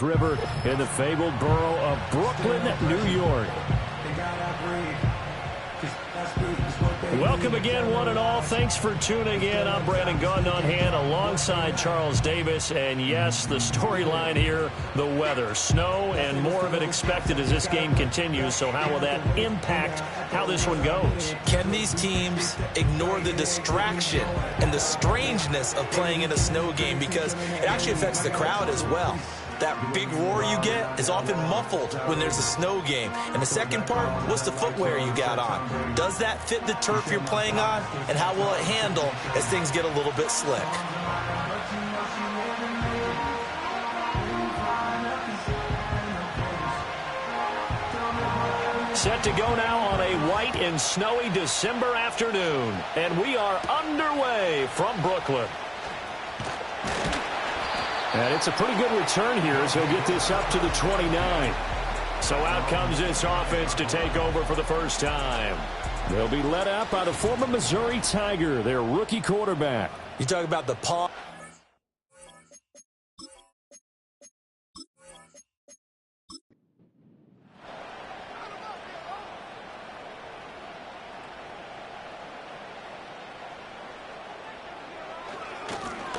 River in the fabled borough of Brooklyn, New York. Welcome again, one and all. Thanks for tuning in. I'm Brandon Gautin on hand alongside Charles Davis. And yes, the storyline here, the weather. Snow and more of it expected as this game continues. So how will that impact how this one goes? Can these teams ignore the distraction and the strangeness of playing in a snow game? Because it actually affects the crowd as well. That big roar you get is often muffled when there's a snow game. And the second part, what's the footwear you got on? Does that fit the turf you're playing on? And how will it handle as things get a little bit slick? Set to go now on a white and snowy December afternoon. And we are underway from Brooklyn. And it's a pretty good return here as he'll get this up to the 29. So out comes this offense to take over for the first time. They'll be led out by the former Missouri Tiger, their rookie quarterback. You talk about the paw.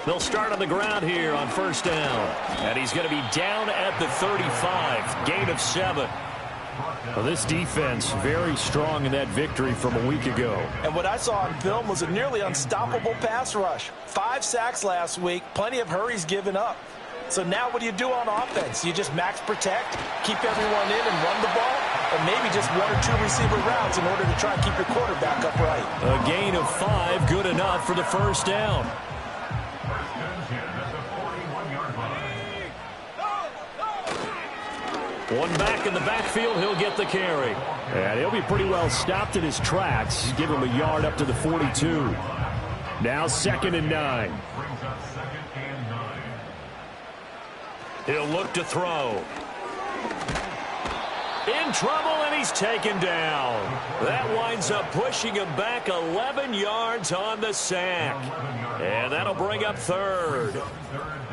They'll start on the ground here on first down. And he's going to be down at the 35. Gain of 7. Well, this defense very strong in that victory from a week ago. And what I saw on film was a nearly unstoppable pass rush. 5 sacks last week. Plenty of hurries given up. So now what do you do on offense? You just max protect, keep everyone in and run the ball? Or maybe just 1 or 2 receiver routes in order to try and keep your quarterback upright? A gain of 5, good enough for the first down. One back in the backfield, he'll get the carry. And he'll be pretty well stopped in his tracks. Give him a yard up to the 42. Now 2nd and 9. He'll look to throw. In trouble, and he's taken down. That winds up pushing him back 11 yards on the sack. And that'll bring up 3rd.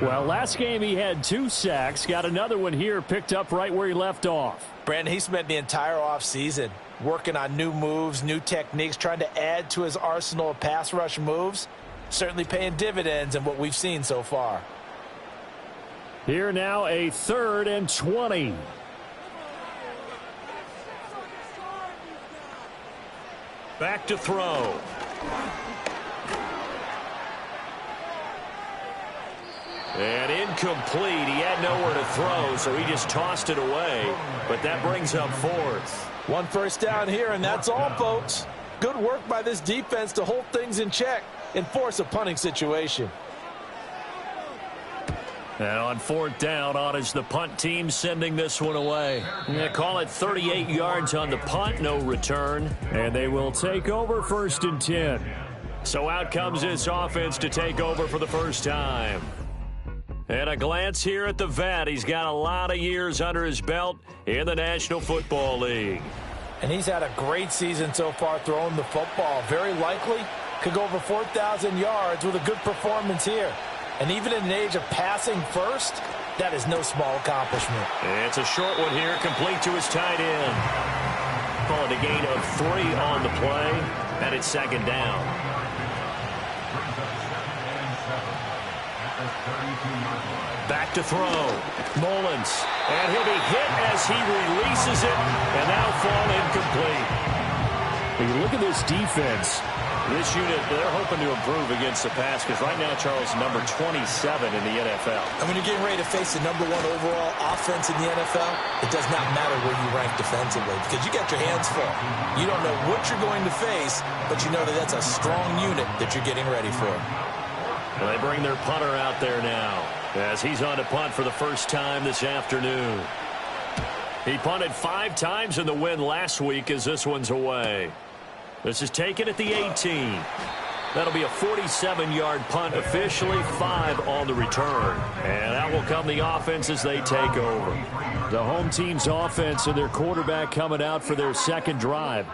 Well, last game he had 2 sacks. Got another one here, picked up right where he left off. Brandon, he spent the entire offseason working on new moves, new techniques, trying to add to his arsenal of pass rush moves. Certainly paying dividends in what we've seen so far. Here now a 3rd and 20. Back to throw. And incomplete. He had nowhere to throw, so he just tossed it away. But that brings up 4th. 1 first down here, and that's all, folks. Good work by this defense to hold things in check and force a punting situation. And on 4th down, on is the punt team sending this one away. They call it 38 yards on the punt, no return. And they will take over 1st and 10. So out comes this offense to take over for the first time. And a glance here at the vet. He's got a lot of years under his belt in the National Football League. And he's had a great season so far throwing the football. Very likely could go over 4,000 yards with a good performance here. And even in an age of passing first, that is no small accomplishment. It's a short one here, complete to his tight end. Call it a gain of 3 on the play, and it's 2nd down. Back to throw. Mullins. And he'll be hit as he releases it, and that'll fall incomplete. When you look at this defense, this unit, they're hoping to improve against the pass because right now, Charles, number 27 in the NFL. And when you're getting ready to face the number 1 overall offense in the NFL, it does not matter where you rank defensively because you got your hands full. You don't know what you're going to face, but you know that that's a strong unit that you're getting ready for. Well, they bring their punter out there now as he's on to punt for the first time this afternoon. He punted 5 times in the win last week as this one's away. This is taken at the 18. That'll be a 47-yard punt, officially 5 on the return. And that will come the offense as they take over. The home team's offense and their quarterback coming out for their 2nd drive.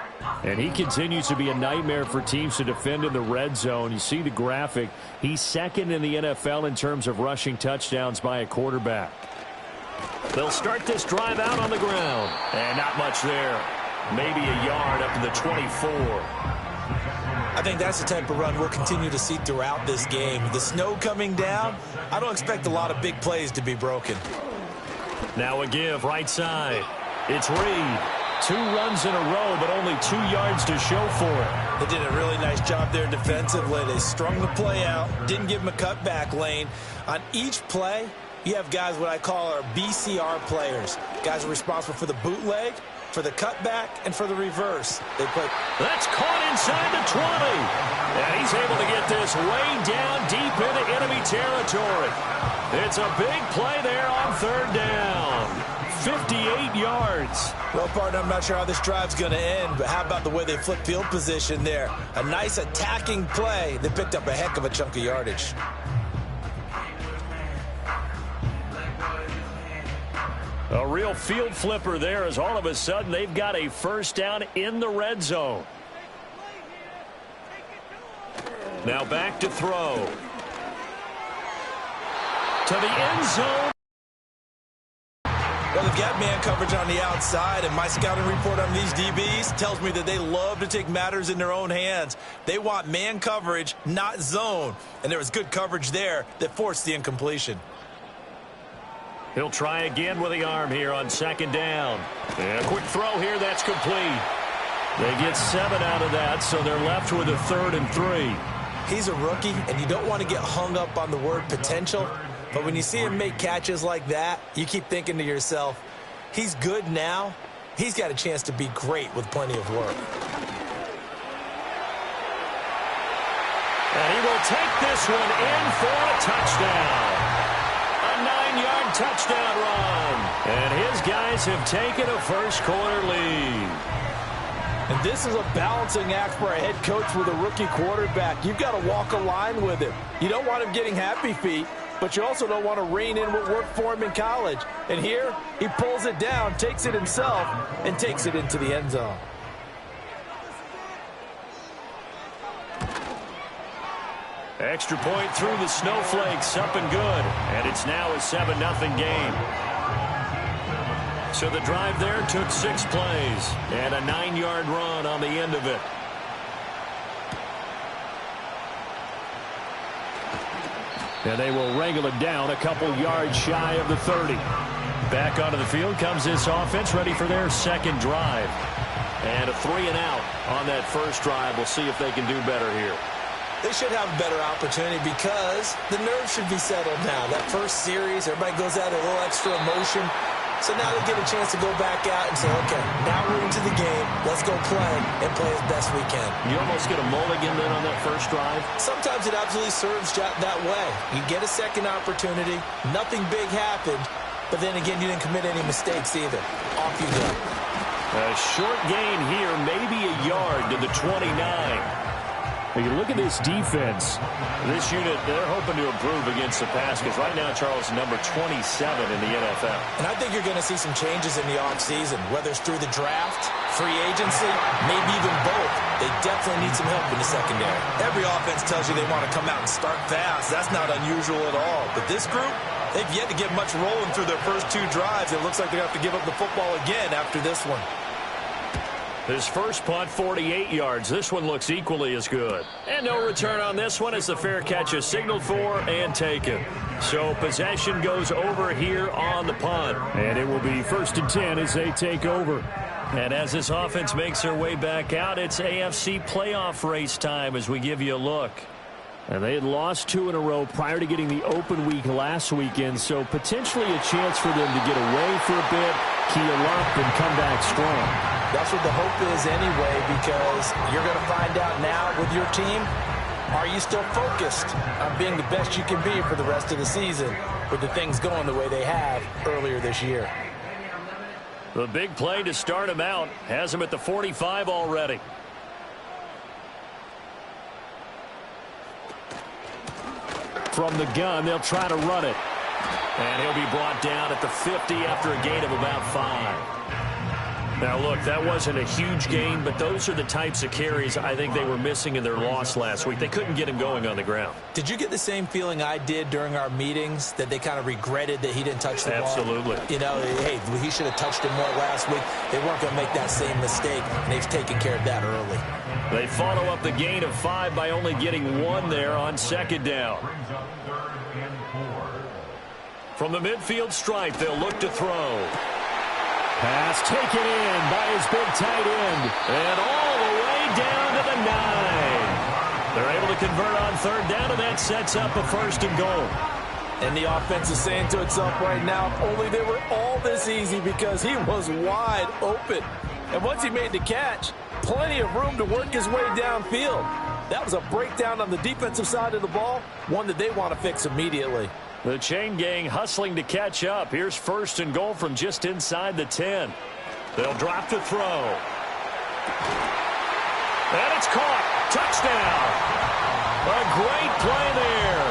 And he continues to be a nightmare for teams to defend in the red zone. You see the graphic. He's 2nd in the NFL in terms of rushing touchdowns by a quarterback. They'll start this drive out on the ground. And not much there. Maybe a yard up to the 24. I think that's the type of run we'll continue to see throughout this game. The snow coming down, I don't expect a lot of big plays to be broken. Now a give right side. It's Reed. 2 runs in a row, but only 2 yards to show for it. They did a really nice job there defensively. They strung the play out, didn't give him a cutback lane. On each play, you have guys what I call our BCR players. Guys are responsible for the bootleg, for the cutback, and for the reverse. They play. That's caught inside the 20. And he's able to get this way down deep into enemy territory. It's a big play there on 3rd down. 58 yards. Well, partner, I'm not sure how this drive's going to end, but how about the way they flip field position there? A nice attacking play. They picked up a heck of a chunk of yardage. A real field flipper there as all of a sudden they've got a first down in the red zone. Now back to throw. To the end zone. Well, they've got man coverage on the outside, and my scouting report on these DBs tells me that they love to take matters in their own hands. They want man coverage, not zone. And there was good coverage there that forced the incompletion. He'll try again with the arm here on 2nd down. And a quick throw here, that's complete. They get 7 out of that, so they're left with a 3rd and 3. He's a rookie, and you don't want to get hung up on the word potential. But when you see him make catches like that, you keep thinking to yourself, he's good now. He's got a chance to be great with plenty of work. And he will take this one in for a touchdown. A 9-yard touchdown run. And his guys have taken a first-quarter lead. And this is a balancing act for a head coach with a rookie quarterback. You've got to walk a line with him. You don't want him getting happy feet, but you also don't want to rein in what worked for him in college. And here, he pulls it down, takes it himself, and takes it into the end zone. Extra point through the snowflakes, up and good. And it's now a 7-0 game. So the drive there took 6 plays and a 9-yard run on the end of it. And they will wrangle it down a couple yards shy of the 30. Back onto the field comes this offense, ready for their 2nd drive. And a 3-and-out on that first drive. We'll see if they can do better here. They should have a better opportunity because the nerves should be settled now. That first series, everybody goes out a little extra emotion. So now they get a chance to go back out and say, okay, now we're into the game. Let's go play and play as best we can. You almost get a mulligan then on that first drive? Sometimes it absolutely serves that way. You get a second opportunity. Nothing big happened. But then again, you didn't commit any mistakes either. Off you go. A short gain here, maybe a yard to the 29. Now you look at this defense. This unit, they're hoping to improve against the pass because right now, Charles, number 27 in the NFL. And I think you're going to see some changes in the offseason, whether it's through the draft, free agency, maybe even both. They definitely need some help in the secondary. Every offense tells you they want to come out and start fast. That's not unusual at all. But this group, they've yet to get much rolling through their first 2 drives. It looks like they have to give up the football again after this one. His first punt, 48 yards. This one looks equally as good. And no return on this one as the fair catch is signaled for and taken. So possession goes over here on the punt. And it will be 1st and 10 as they take over. And as this offense makes their way back out, it's AFC playoff race time as we give you a look. And they had lost 2 in a row prior to getting the open week last weekend, so potentially a chance for them to get away for a bit, keel up, and come back strong. That's what the hope is anyway, because you're going to find out now with your team, are you still focused on being the best you can be for the rest of the season with the things going the way they have earlier this year? The big play to start him out has him at the 45 already. From the gun, they'll try to run it. And he'll be brought down at the 50 after a gain of about 5. Now, look, that wasn't a huge gain, but those are the types of carries I think they were missing in their loss last week. They couldn't get him going on the ground. Did you get the same feeling I did during our meetings, that they kind of regretted that he didn't touch the ball? Absolutely. You know, hey, he should have touched it more last week. They weren't going to make that same mistake, and they've taken care of that early. They follow up the gain of 5 by only getting 1 there on second down. From the midfield stripe, they'll look to throw. Pass taken in by his big tight end. And all the way down to the 9. They're able to convert on third down, and that sets up a 1st and goal. And the offense is saying to itself right now, if only they were all this easy, because he was wide open. And once he made the catch, plenty of room to work his way downfield. That was a breakdown on the defensive side of the ball, one that they want to fix immediately. The chain gang hustling to catch up. Here's 1st and goal from just inside the 10. They'll drop to throw. And it's caught. Touchdown. A great play there.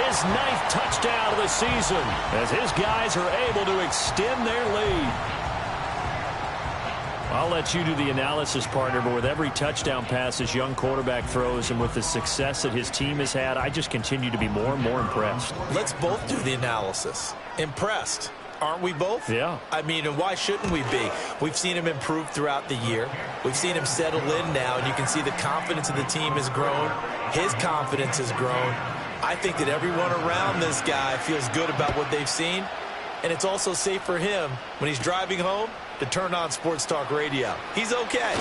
His 9th touchdown of the season as his guys are able to extend their lead. I'll let you do the analysis, partner, but with every touchdown pass this young quarterback throws and with the success that his team has had, I just continue to be more and more impressed. Let's both do the analysis. Impressed. Aren't we both? Yeah. I mean, and why shouldn't we be? We've seen him improve throughout the year. We've seen him settle in now, and you can see the confidence of the team has grown. His confidence has grown. I think that everyone around this guy feels good about what they've seen, and it's also safe for him when he's driving home to turn on Sports Talk Radio. He's okay.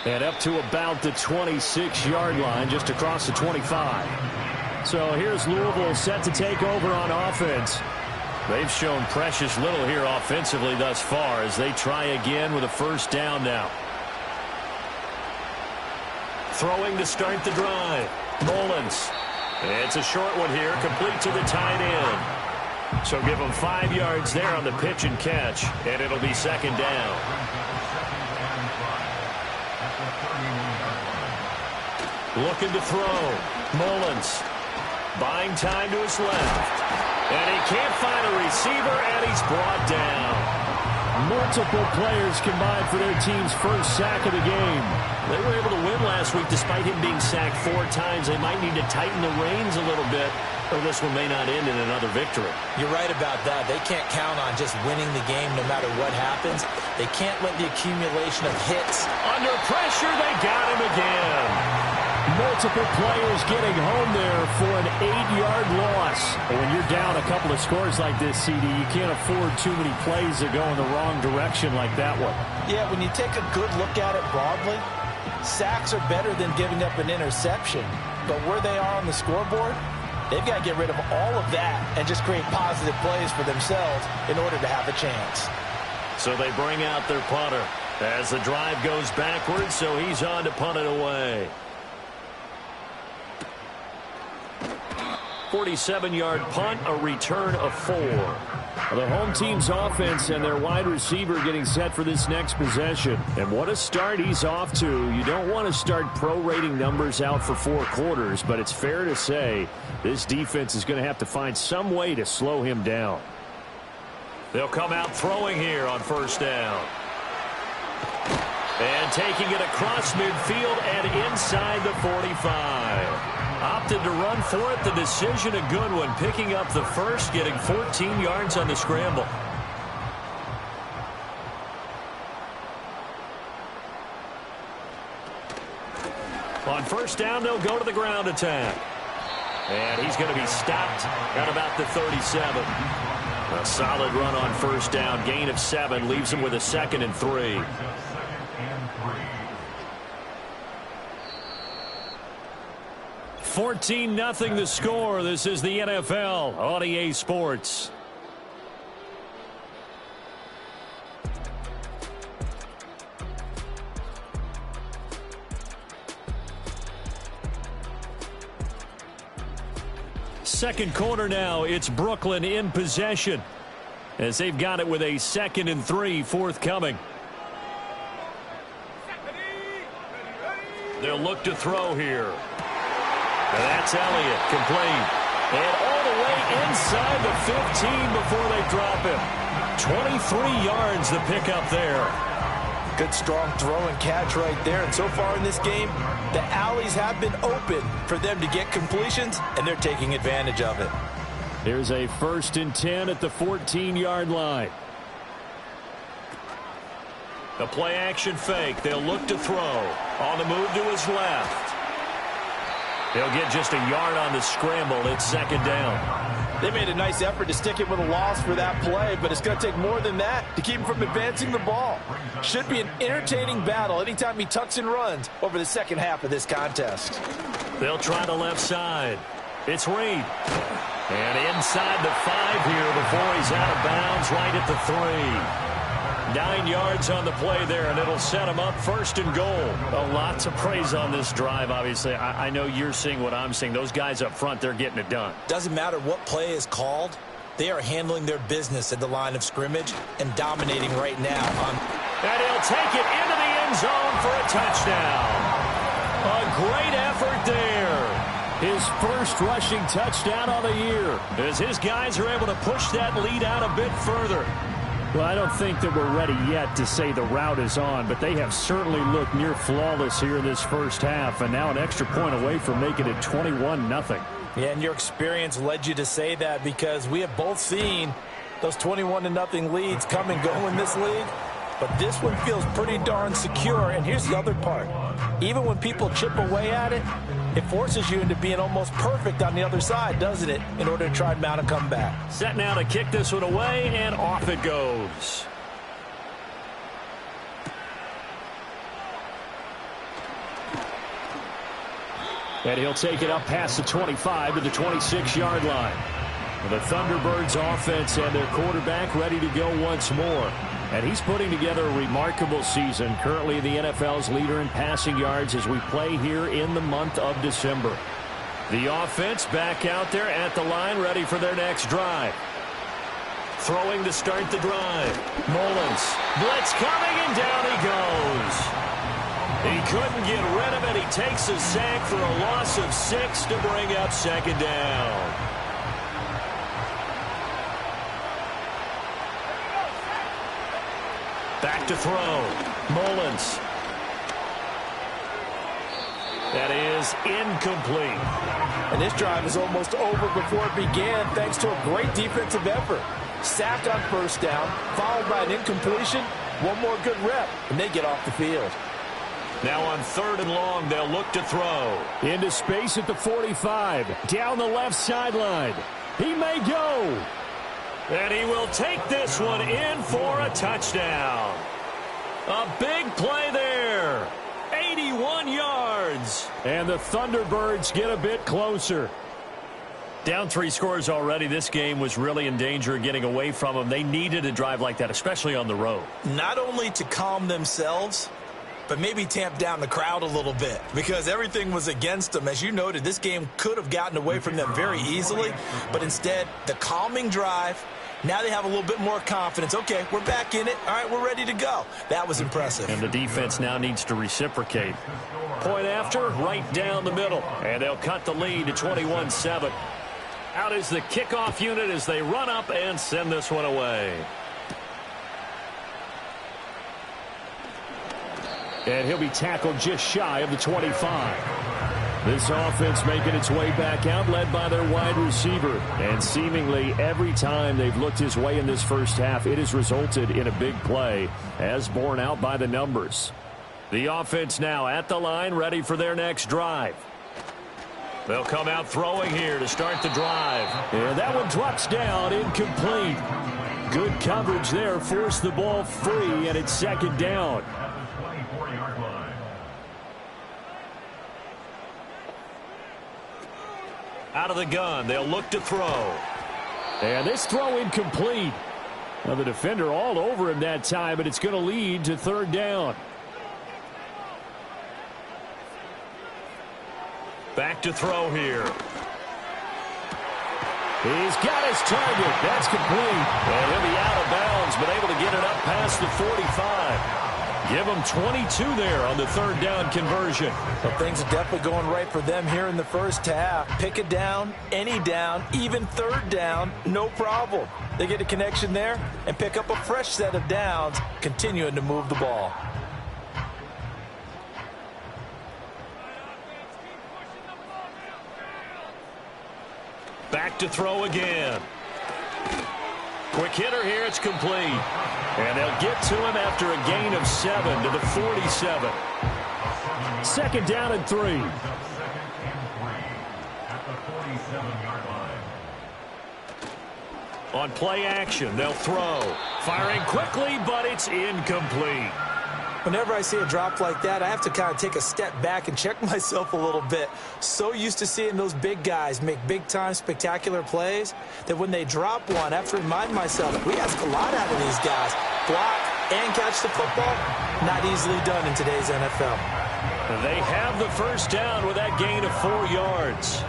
And up to about the 26-yard line, just across the 25. So here's Louisville set to take over on offense. They've shown precious little here offensively thus far as they try again with a 1st down now. Throwing to start the drive. Mullins. It's a short one here, complete to the tight end. So give them 5 yards there on the pitch and catch, and it'll be 2nd down. Looking to throw. Mullins buying time to his left. And he can't find a receiver, and he's brought down. Multiple players combined for their team's 1st sack of the game. They were able to win last week despite him being sacked 4 times. They might need to tighten the reins a little bit, or this one may not end in another victory. You're right about that. They can't count on just winning the game no matter what happens. They can't let the accumulation of hits. Under pressure, they got him again. Multiple players getting home there for an 8-yard loss. And when you're down a couple of scores like this, CD, you can't afford too many plays that go in the wrong direction like that one. Yeah, when you take a good look at it broadly, sacks are better than giving up an interception. But where they are on the scoreboard, they've got to get rid of all of that and just create positive plays for themselves in order to have a chance. So they bring out their punter as the drive goes backwards, so he's on to punt it away. 47-yard punt, a return of 4. The home team's offense and their wide receiver getting set for this next possession. And what a start he's off to. You don't want to start prorating numbers out for 4 quarters, but it's fair to say this defense is going to have to find some way to slow him down. They'll come out throwing here on 1st down. And taking it across midfield and inside the 45. Opted to run for it. The decision a good one. Picking up the 1st, getting 14 yards on the scramble. On 1st down, they'll go to the ground attack. And he's going to be stopped at about the 37. A solid run on 1st down. Gain of 7 leaves him with a 2nd and 3. $14-0 the score. This is the NFL on EA Sports. Second quarter now. It's Brooklyn in possession as they've got it with a 2nd and 3 forthcoming. They'll look to throw here. And that's Elliott, complete. And all the way inside the 15 before they drop him. 23 yards the pickup there. Good strong throw and catch right there. And so far in this game, the alleys have been open for them to get completions, and they're taking advantage of it. Here's a 1st and 10 at the 14-yard line. The play action fake. They'll look to throw. On the move to his left. They'll get just a yard on the scramble. It's 2nd down. They made a nice effort to stick it with a loss for that play, but it's going to take more than that to keep him from advancing the ball. Should be an entertaining battle anytime he tucks and runs over the second half of this contest. They'll try the left side. It's Reed. And inside the 5 here before he's out of bounds, right at the 3. 9 yards on the play there, and it'll set him up 1st and goal. Well, lots of praise on this drive, obviously. I know you're seeing what I'm seeing. Those guys up front, they're getting it done. Doesn't matter what play is called. They are handling their business at the line of scrimmage and dominating right now. And he'll take it into the end zone for a touchdown. A great effort there. His first rushing touchdown of the year. As his guys are able to push that lead out a bit further. Well, I don't think that we're ready yet to say the route is on, but they have certainly looked near flawless here in this first half, and now an extra point away from making it 21-0. Yeah, and your experience led you to say that because we have both seen those 21-0 leads come and go in this league. But this one feels pretty darn secure. And here's the other part. Even when people chip away at it, it forces you into being almost perfect on the other side, doesn't it, in order to try and mount a comeback. Set now to kick this one away, and off it goes. And he'll take it up past the 25 to the 26-yard line. The Thunderbirds offense and their quarterback ready to go once more. And he's putting together a remarkable season, currently the NFL's leader in passing yards as we play here in the month of December. The offense back out there at the line, ready for their next drive. Throwing to start the drive. Mullins. Blitz coming, and down he goes. He couldn't get rid of it. He takes a sack for a loss of 6 to bring up 2nd down. Back to throw. Mullins. That is incomplete. And this drive is almost over before it began thanks to a great defensive effort. Sack on 1st down, followed by an incompletion. One more good rep, and they get off the field. Now on 3rd and long, they'll look to throw. Into space at the 45. Down the left sideline. He may go. And he will take this one in for a touchdown. A big play there. 81 yards. And the Thunderbirds get a bit closer. Down 3 scores already. This game was really in danger of getting away from them. They needed a drive like that, especially on the road. Not only to calm themselves, but maybe tamp down the crowd a little bit because everything was against them. As you noted, this game could have gotten away from them very easily, but instead, the calming drive, now they have a little bit more confidence. Okay, we're back in it. All right, we're ready to go. That was impressive. And the defense now needs to reciprocate. Point after, right down the middle. And they'll cut the lead to 21-7. Out is the kickoff unit as they run up and send this one away. And he'll be tackled just shy of the 25. This offense making its way back out, led by their wide receiver. And seemingly every time they've looked his way in this first half, it has resulted in a big play, as borne out by the numbers. The offense now at the line, ready for their next drive. They'll come out throwing here to start the drive. And that one drops down, incomplete. Good coverage there, forced the ball free, and it's 2nd down. Out of the gun, they'll look to throw. And this throw incomplete. Well, the defender all over him that time, but it's going to lead to 3rd down. Back to throw here. He's got his target. That's complete. And he'll be out of bounds, but able to get it up past the 45. Give them 22 there on the third down conversion. Well, things are definitely going right for them here in the first half. Pick it down, any down, even third down, no problem. They get a connection there and pick up a fresh set of downs, continuing to move the ball. Back to throw again. Quick hitter here, it's complete. And they'll get to him after a gain of 7 to the 47. Second down and 3. On play action, they'll throw. Firing quickly, but it's incomplete. Whenever I see a drop like that, I have to kind of take a step back and check myself a little bit. So used to seeing those big guys make big-time spectacular plays that when they drop one, I have to remind myself, we ask a lot out of these guys. Block and catch the football, not easily done in today's NFL. They have the first down with that gain of 4 yards.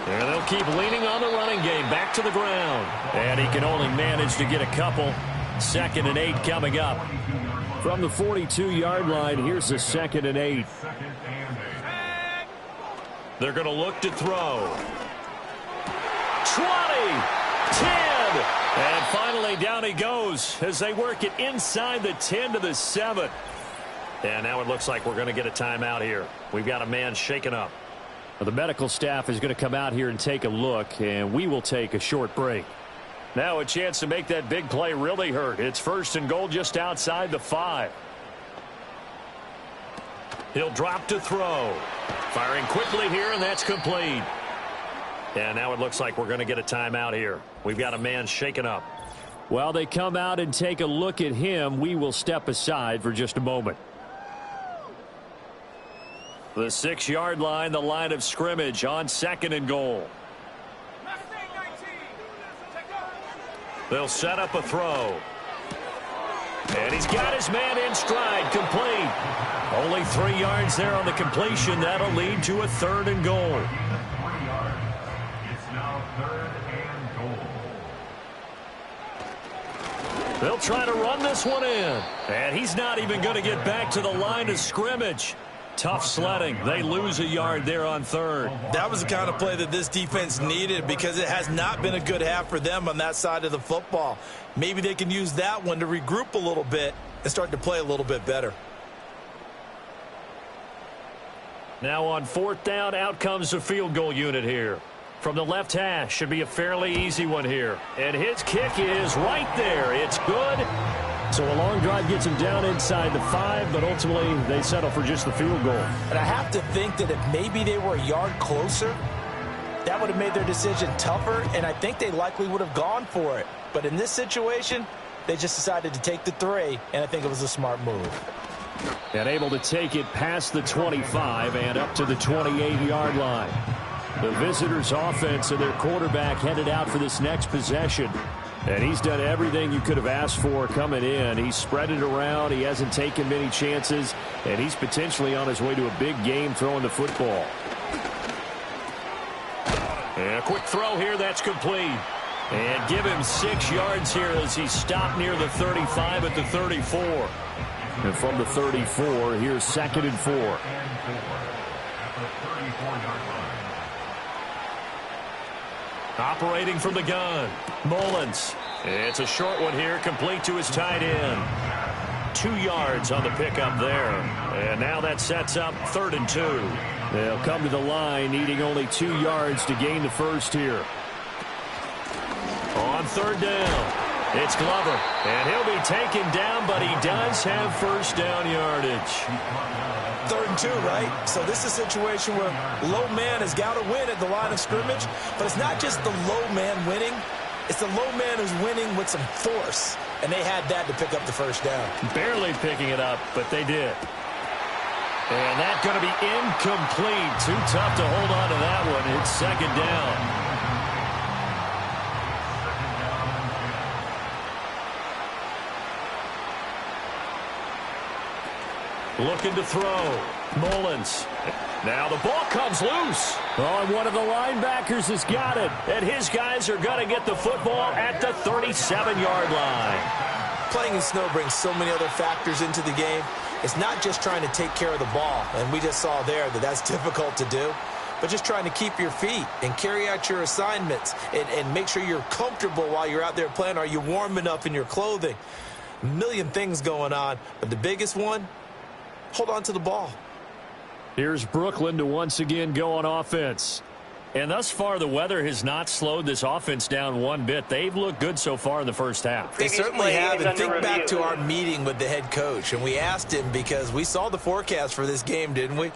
And they'll keep leaning on the running game. Back to the ground. And he can only manage to get a couple. 2nd and 8 coming up. From the 42-yard line, here's a 2nd and 8. They're going to look to throw. 20, 10, and finally down he goes as they work it inside the 10 to the 7. And now it looks like we're going to get a timeout here. We've got a man shaken up. Well, the medical staff is going to come out here and take a look, and we will take a short break. Now a chance to make that big play really hurt. It's 1st and goal just outside the 5. He'll drop to throw. Firing quickly here, and that's complete. And now it looks like we're going to get a timeout here. We've got a man shaken up. While they come out and take a look at him, we will step aside for just a moment. The 6-yard line, the line of scrimmage on 2nd and goal. They'll set up a throw. And he's got his man in stride, complete. Only 3 yards there on the completion. That'll lead to a 3rd and goal. They'll try to run this one in. And he's not even going to get back to the line of scrimmage. Tough sledding. They lose a yard there on 3rd. That was the kind of play that this defense needed because it has not been a good half for them on that side of the football. Maybe they can use that one to regroup a little bit and start to play a little bit better. Now on 4th down, out comes the field goal unit here. From the left hash, should be a fairly easy one here. And his kick is right there. It's good. So a long drive gets him down inside the 5, but ultimately they settle for just the field goal. And I have to think that if maybe they were a yard closer, that would have made their decision tougher, and I think they likely would have gone for it. But in this situation, they just decided to take the 3, and I think it was a smart move. And able to take it past the 25 and up to the 28-yard line. The visitors' offense and their quarterback headed out for this next possession. And he's done everything you could have asked for coming in. He's spread it around. He hasn't taken many chances. And he's potentially on his way to a big game throwing the football. And a quick throw here. That's complete. And give him 6 yards here as he's stopped near the 35 at the 34. And from the 34, here's 2nd and 4. Operating from the gun, Mullins. It's a short one here, complete to his tight end. 2 yards on the pickup there. And now that sets up 3rd and 2. They'll come to the line, needing only 2 yards to gain the first here. On 3rd down, it's Glover. And he'll be taken down, but he does have first down yardage. 3rd and 2, right? So this is a situation where low man has got to win at the line of scrimmage, but it's not just the low man winning. It's the low man who's winning with some force, and they had that to pick up the first down. Barely picking it up, but they did. And that's going to be incomplete. Too tough to hold on to that one. It's 2nd down. Looking to throw. Mullins. Now the ball comes loose. Oh, and one of the linebackers has got it. And his guys are going to get the football at the 37-yard line. Playing in snow brings so many other factors into the game. It's not just trying to take care of the ball, and we just saw there that that's difficult to do, but just trying to keep your feet and carry out your assignments and make sure you're comfortable while you're out there playing. Are you warm enough in your clothing? A million things going on, but the biggest one, hold on to the ball. Here's Brooklyn to once again go on offense. And thus far, the weather has not slowed this offense down one bit. They've looked good so far in the first half. They certainly have. And think back to our meeting with the head coach, and we asked him because we saw the forecast for this game, didn't we?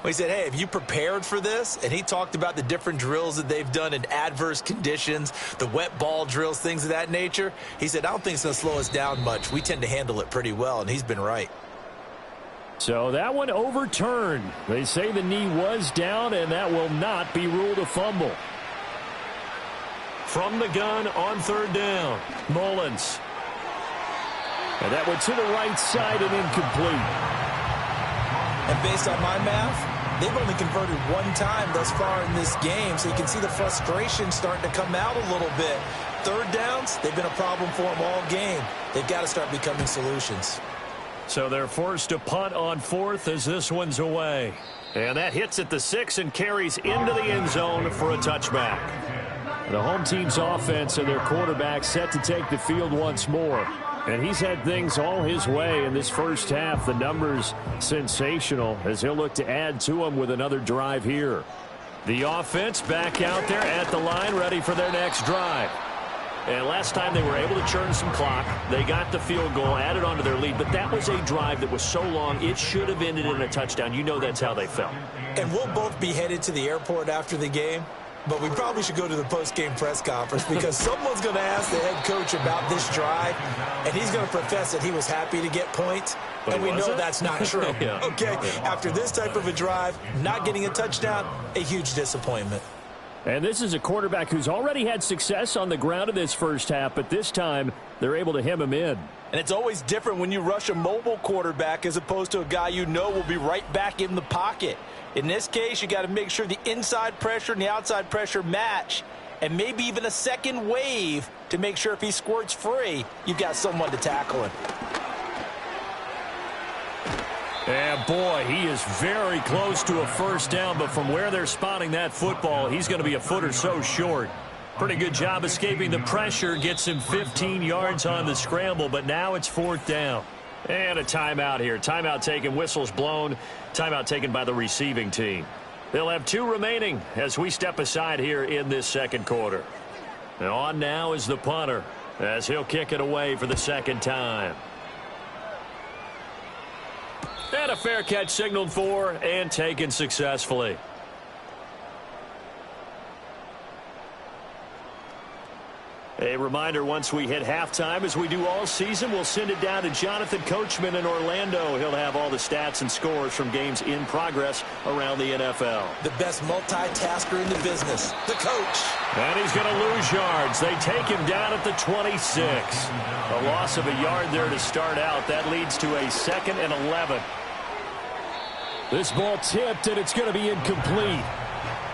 We said, hey, have you prepared for this? And he talked about the different drills that they've done in adverse conditions, the wet ball drills, things of that nature. He said, I don't think it's going to slow us down much. We tend to handle it pretty well, and he's been right. So that one overturned. They say the knee was down, and that will not be ruled a fumble. From the gun on third down, Mullins. And that went to the right side and incomplete. And based on my math, they've only converted one time thus far in this game, so you can see the frustration starting to come out a little bit. Third downs, they've been a problem for them all game. They've got to start becoming solutions. So they're forced to punt on fourth as this one's away. And that hits at the 6 and carries into the end zone for a touchback. The home team's offense and their quarterback set to take the field once more. And he's had things all his way in this first half. The numbers sensational as he'll look to add to them with another drive here. The offense back out there at the line, ready for their next drive. And last time they were able to churn some clock. They got the field goal, added on to their lead. But that was a drive that was so long, it should have ended in a touchdown. You know that's how they felt. And we'll both be headed to the airport after the game. But we probably should go to the post-game press conference because someone's going to ask the head coach about this drive, and he's going to profess that he was happy to get points. But and we know that's not true. Yeah. Okay, after this type of a drive, not getting a touchdown, a huge disappointment. And this is a quarterback who's already had success on the ground in this first half, but this time they're able to hem him in. And it's always different when you rush a mobile quarterback as opposed to a guy you know will be right back in the pocket. In this case, you got to make sure the inside pressure and the outside pressure match, and maybe even a second wave to make sure if he squirts free, you've got someone to tackle him. And boy, he is very close to a first down, but from where they're spotting that football, he's going to be a foot or so short. Pretty good job escaping the pressure, gets him 15 yards on the scramble, but now it's fourth down. And a timeout here. Timeout taken, whistles blown. Timeout taken by the receiving team. They'll have 2 remaining as we step aside here in this second quarter. And on now is the punter as he'll kick it away for the second time. And a fair catch signaled for and taken successfully. A reminder, once we hit halftime, as we do all season, we'll send it down to Jonathan Coachman in Orlando. He'll have all the stats and scores from games in progress around the NFL. The best multitasker in the business, the coach. And he's going to lose yards. They take him down at the 26. A loss of a yard there to start out. That leads to a 2nd and 11. This ball tipped, and it's going to be incomplete.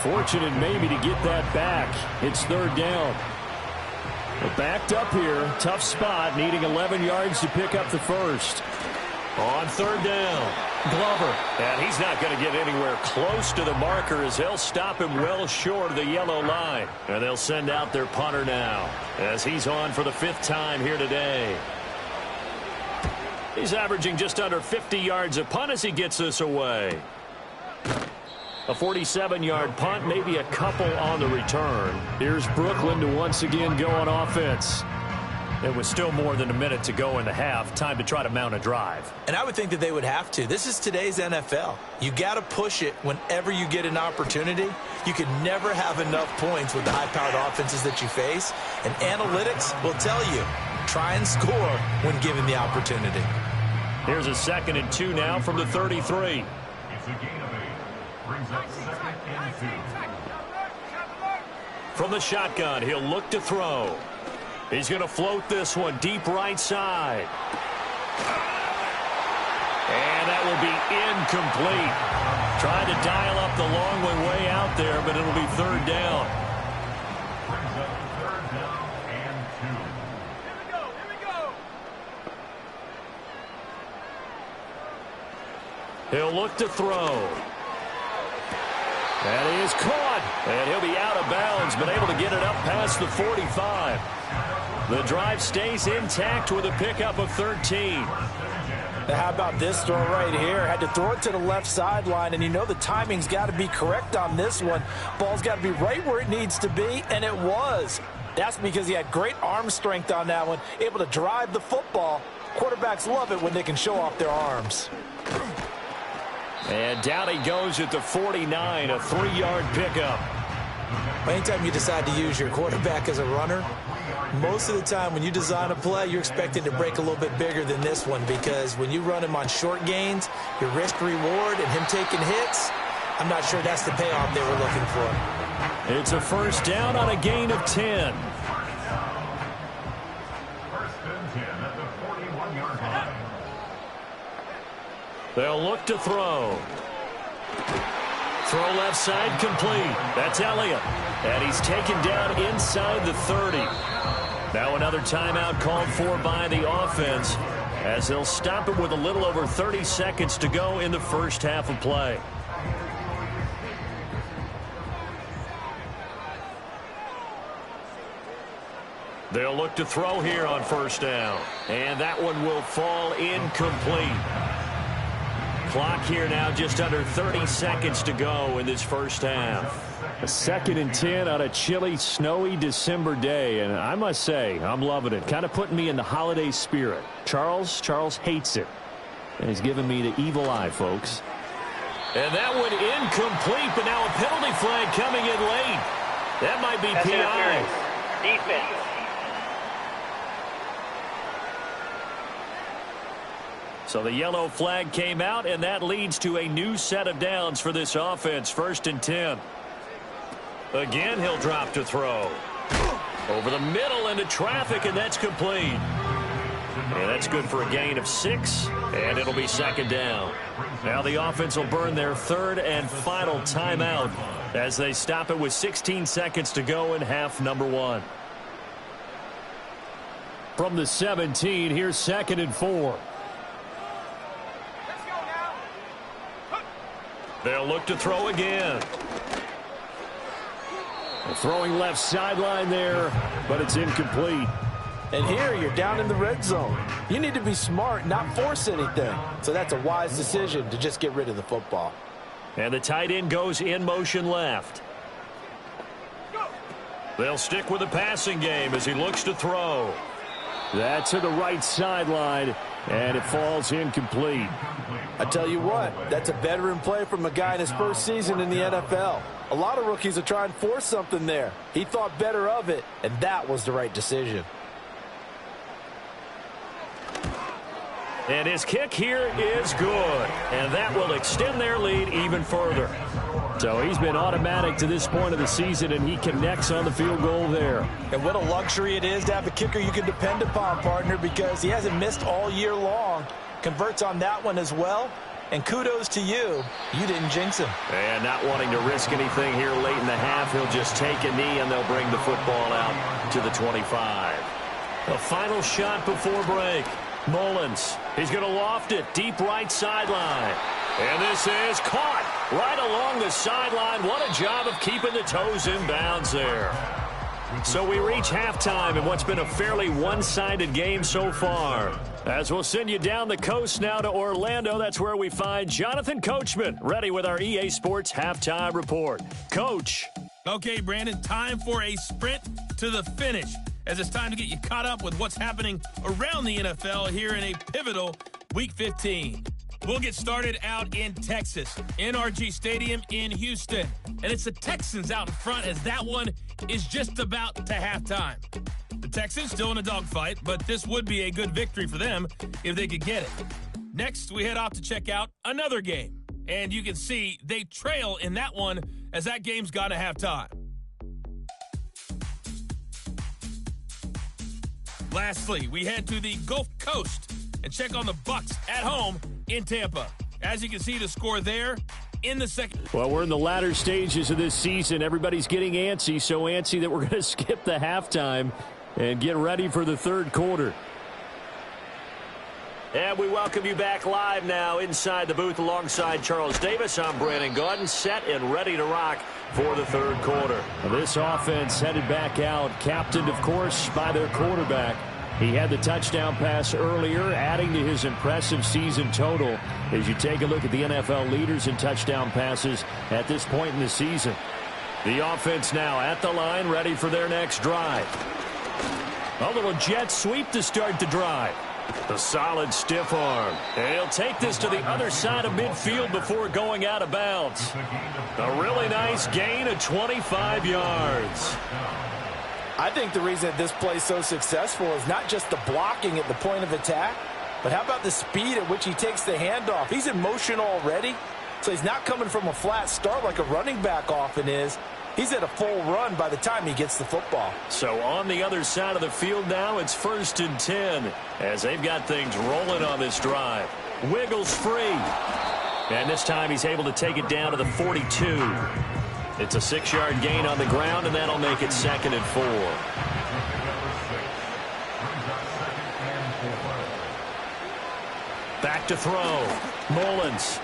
Fortunate maybe to get that back. It's third down. Backed up here, tough spot, needing 11 yards to pick up the first. On third down, Glover. And he's not going to get anywhere close to the marker as they'll stop him well short of the yellow line. And they'll send out their punter now as he's on for the 5th time here today. He's averaging just under 50 yards a punt as he gets this away. A 47-yard punt, maybe a couple on the return. Here's Brooklyn to once again go on offense. It was still more than a minute to go in the half. Time to try to mount a drive. And I would think that they would have to. This is today's NFL. You got to push it whenever you get an opportunity. You can never have enough points with the high-powered offenses that you face. And analytics will tell you, try and score when given the opportunity. Here's a 2nd and 2 now from the 33. From the shotgun, he'll look to throw. He's going to float this one deep right side. And that will be incomplete. Trying to dial up the long way out there, but it'll be third down. He'll look to throw. And he is caught. And he'll be out of bounds, but able to get it up past the 45. The drive stays intact with a pickup of 13. Now, how about this throw right here? Had to throw it to the left sideline, and you know the timing's got to be correct on this one. Ball's got to be right where it needs to be, and it was. That's because he had great arm strength on that one, able to drive the football. Quarterbacks love it when they can show off their arms. And down he goes at the 49, a 3-yard pickup. Anytime you decide to use your quarterback as a runner, most of the time when you design a play, you're expected to break a little bit bigger than this one, because when you run him on short gains, your risk-reward and him taking hits, I'm not sure that's the payoff they were looking for. It's a first down on a gain of 10. They'll look to throw. Throw left side complete. That's Elliott. And he's taken down inside the 30. Now another timeout called for by the offense, as they'll stop it with a little over 30 seconds to go in the first half of play. They'll look to throw here on first down. And that one will fall incomplete. Clock here now just under 30 seconds to go in this first half. A 2nd and 10 on a chilly, snowy December day. And I must say, I'm loving it. Kind of putting me in the holiday spirit. Charles hates it. And he's giving me the evil eye, folks. And that one incomplete, but now a penalty flag coming in late. That might be PI. Defense. So the yellow flag came out, and that leads to a new set of downs for this offense. 1st and 10. Again, he'll drop to throw. Over the middle into traffic, and that's complete. And that's good for a gain of 6, and it'll be 2nd down. Now the offense will burn their 3rd and final timeout as they stop it with 16 seconds to go in half number 1. From the 17, here's 2nd and 4. They'll look to throw again. Throwing left sideline there, but it's incomplete. And here you're down in the red zone. You need to be smart, not force anything. So that's a wise decision to just get rid of the football. And the tight end goes in motion left. They'll stick with the passing game as he looks to throw. That's to the right sideline, and it falls incomplete. I tell you what, that's a veteran play from a guy in his first season in the NFL. A lot of rookies are trying to force something there. He thought better of it, and that was the right decision. And his kick here is good, and that will extend their lead even further. So he's been automatic to this point of the season, and he connects on the field goal there. And what a luxury it is to have a kicker you can depend upon, partner, because he hasn't missed all year long. Converts on that one as well. And kudos to you. You didn't jinx him. And not wanting to risk anything here late in the half, he'll just take a knee, and they'll bring the football out to the 25. A final shot before break. Mullins, he's going to loft it deep right sideline. And this is caught right along the sideline. What a job of keeping the toes in bounds there. So we reach halftime in what's been a fairly one-sided game so far. As we'll send you down the coast now to Orlando, that's where we find Jonathan Coachman, ready with our EA Sports Halftime Report. Coach. Okay, Brandon, time for a sprint to the finish, as it's time to get you caught up with what's happening around the NFL here in a pivotal Week 15. We'll get started out in Texas, NRG Stadium in Houston. And it's the Texans out in front, as that one is just about to halftime. The Texans still in a dogfight, but this would be a good victory for them if they could get it. Next, we head off to check out another game. And you can see they trail in that one as that game's gone to halftime. Lastly, we head to the Gulf Coast and check on the Bucs at home in Tampa. As you can see, the score there in the second. Well, we're in the latter stages of this season. Everybody's getting antsy, so antsy that we're going to skip the halftime and get ready for the third quarter. And we welcome you back live now inside the booth alongside Charles Davis. I'm Brandon Gaudin, set and ready to rock for the third quarter. This offense headed back out, captained, of course, by their quarterback. He had the touchdown pass earlier, adding to his impressive season total as you take a look at the NFL leaders in touchdown passes at this point in the season. The offense now at the line, ready for their next drive. A little jet sweep to start the drive. A solid stiff arm. And he'll take this to the other side of midfield before going out of bounds. A really nice gain of 25 yards. I think the reason that this play is so successful is not just the blocking at the point of attack, but how about the speed at which he takes the handoff? He's in motion already, so he's not coming from a flat start like a running back often is. He's at a full run by the time he gets the football. So on the other side of the field now, it's 1st and 10 as they've got things rolling on this drive. Wiggles free. And this time he's able to take it down to the 42. It's a 6-yard gain on the ground, and that'll make it 2nd and 4. Back to throw. Mullins.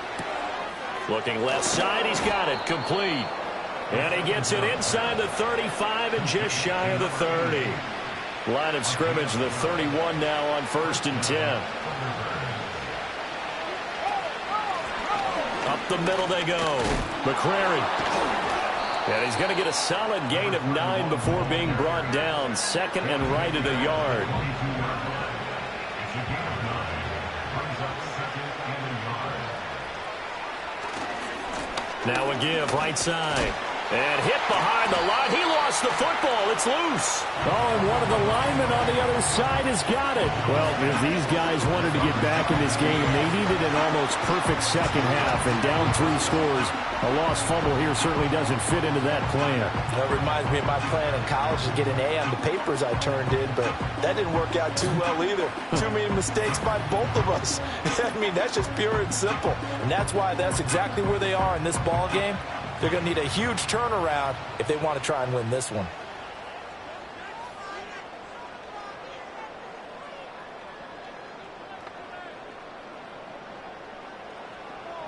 Looking left side. He's got it. Complete. And he gets it inside the 35 and just shy of the 30. Line of scrimmage, the 31 now on 1st and 10. Up the middle they go. McCrary. And he's going to get a solid gain of 9 before being brought down. 2nd and right at a yard. Now a give right side. And hit behind the line. He lost the football. It's loose. Oh, and one of the linemen on the other side has got it. Well, if these guys wanted to get back in this game, they needed an almost perfect second half. And down 3 scores, a lost fumble here certainly doesn't fit into that plan. That reminds me of my plan in college to get an A on the papers I turned in, but that didn't work out too well either. Too many mistakes by both of us. I mean, that's just pure and simple. And that's why that's exactly where they are in this ball game. They're going to need a huge turnaround if they want to try and win this one.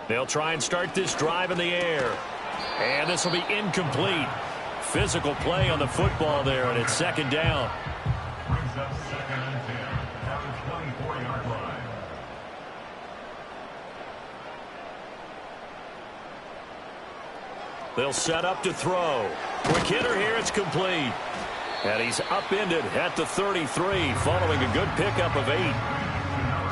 They'll try and start this drive in the air. And this will be incomplete. Physical play on the football there, and it's 2nd down. Brings up 2nd and 10 at the 24-yard line. They'll set up to throw. Quick hitter here, it's complete. And he's upended at the 33, following a good pickup of 8.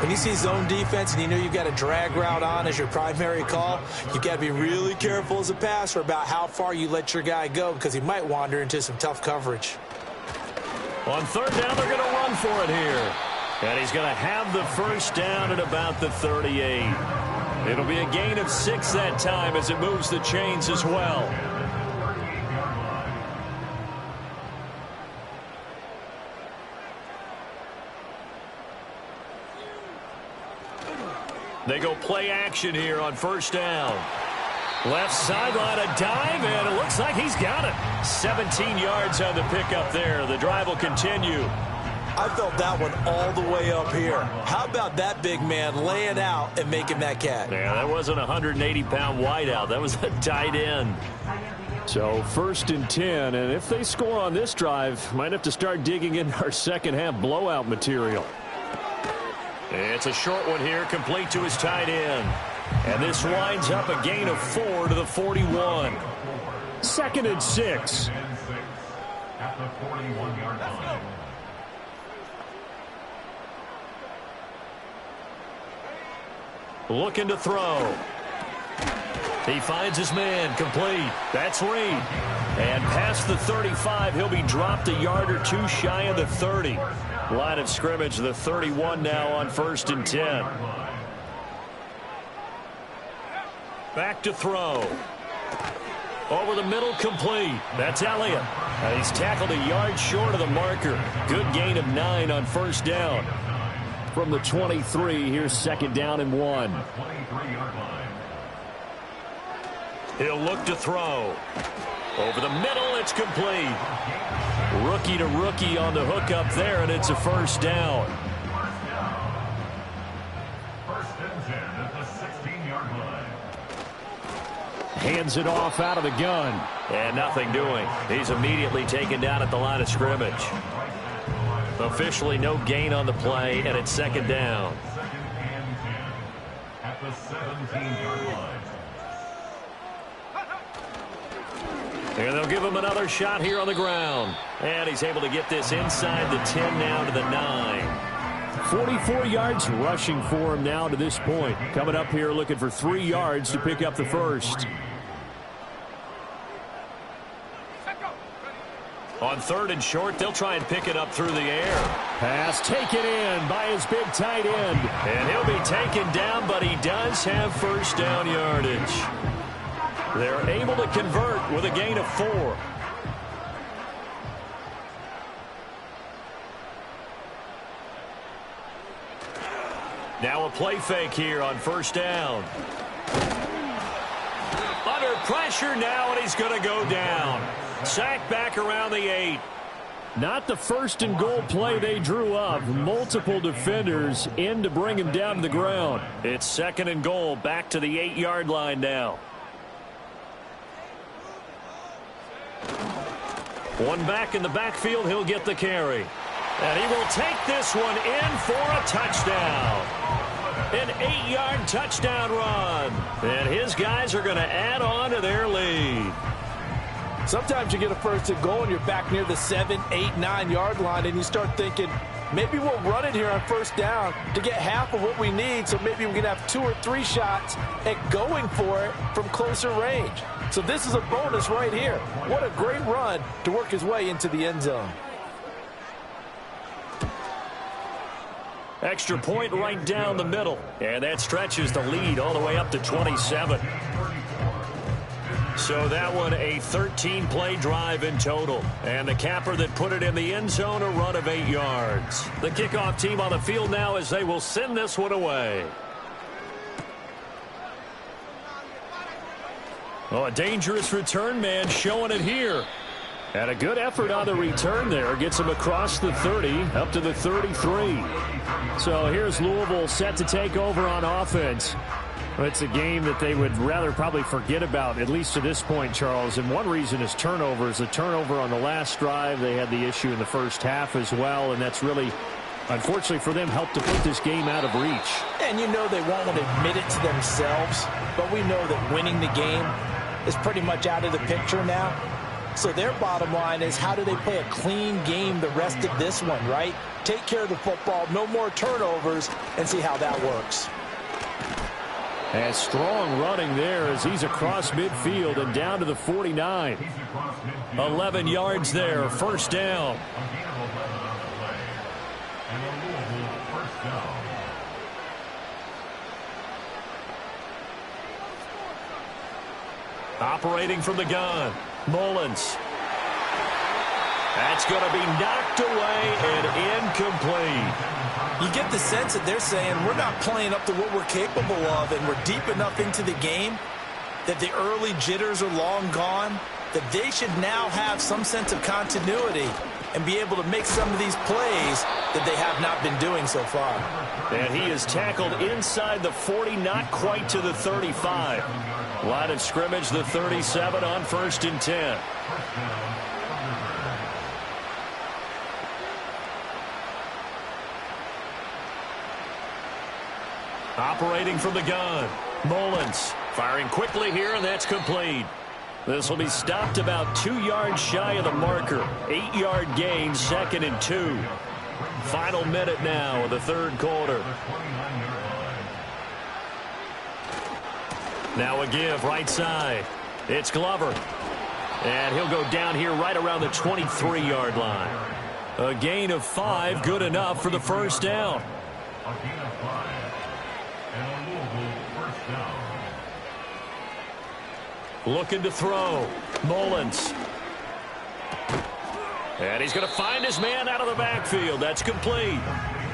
When you see zone defense and you know you've got a drag route on as your primary call, you've got to be really careful as a passer about how far you let your guy go because he might wander into some tough coverage. On 3rd down, they're going to run for it here. And he's going to have the 1st down at about the 38. It'll be a gain of 6 that time as it moves the chains as well. They go play action here on 1st down. Left sideline, a dive, and it looks like he's got it. 17 yards on the pickup there. The drive will continue. I felt that one all the way up here. How about that big man laying out and making that catch? Yeah, that wasn't a 180-pound wideout. That was a tight end. So 1st and 10, and if they score on this drive, might have to start digging in our second half blowout material. It's a short one here, complete to his tight end. And this winds up a gain of 4 to the 41. 2nd and 6. At the 41-yard line. Looking to throw. He finds his man, complete. That's Reed. And past the 35, he'll be dropped a yard or 2 shy of the 30. Line of scrimmage, the 31 now on 1st and 10. Back to throw. Over the middle, complete. That's Elliott. And he's tackled a yard short of the marker. Good gain of 9 on 1st down. From the 23, here's 2nd down and 1. He'll look to throw. Over the middle, it's complete. Rookie to rookie on the hook up there, and it's a first down. First and 10 at the 16-yard line. Hands it off out of the gun. And nothing doing. He's immediately taken down at the line of scrimmage. Officially no gain on the play, and it's second down. Second and 10 at the 17-yard line. And they'll give him another shot here on the ground. And he's able to get this inside the 10 now to the 9. 44 yards rushing for him now to this point. Coming up here looking for 3 yards to pick up the first. On third and short, they'll try and pick it up through the air. Pass taken in by his big tight end. And he'll be taken down, but he does have first down yardage. They're able to convert with a gain of 4. Now a play fake here on first down. Under pressure now, and he's going to go down. Sacked back around the 8. Not the first and goal play they drew up. Multiple defenders in to bring him down to the ground. It's second and goal, back to the 8-yard line now. One back in the backfield, he'll get the carry. And he will take this one in for a touchdown. An 8-yard touchdown run. And his guys are going to add on to their lead. Sometimes you get a first and goal and you're back near the 7, 8, 9-yard line, and you start thinking, maybe we'll run it here on first down to get half of what we need, so maybe we can have 2 or 3 shots at going for it from closer range. So this is a bonus right here. What a great run to work his way into the end zone. Extra point right down the middle. And that stretches the lead all the way up to 27. So that one a 13-play drive in total. And the capper that put it in the end zone, a run of 8 yards. The kickoff team on the field now as they will send this one away. Oh, a dangerous return man showing it here. And a good effort on the return there. Gets him across the 30, up to the 33. So here's Louisville set to take over on offense. It's a game that they would rather probably forget about, at least to this point, Charles. And one reason is turnovers. A turnover on the last drive. They had the issue in the first half as well, and that's really, unfortunately for them, helped to put this game out of reach. And you know they won't want to admit it to themselves, but we know that winning the game is pretty much out of the picture now. So their bottom line is, how do they play a clean game the rest of this one, right? Take care of the football, no more turnovers, and see how that works. And strong running there as he's across midfield and down to the 49. 11 yards there, first down. Operating from the gun, Mullins. That's going to be knocked away and incomplete. You get the sense that they're saying we're not playing up to what we're capable of, and we're deep enough into the game that the early jitters are long gone, that they should now have some sense of continuity and be able to make some of these plays that they have not been doing so far. And he is tackled inside the 40, not quite to the 35. Line of scrimmage, the 37 on first and 10. Operating from the gun, Mullins firing quickly here, and that's complete. This will be stopped about 2 yards shy of the marker. 8-yard gain, second and 2. Final minute now of the third quarter. Now a give right side. It's Glover. And he'll go down here right around the 23-yard line. A gain of 5, good enough for the first down. A gain of 5. And a Louisville first down. Looking to throw. Mullins. And he's going to find his man out of the backfield. That's complete.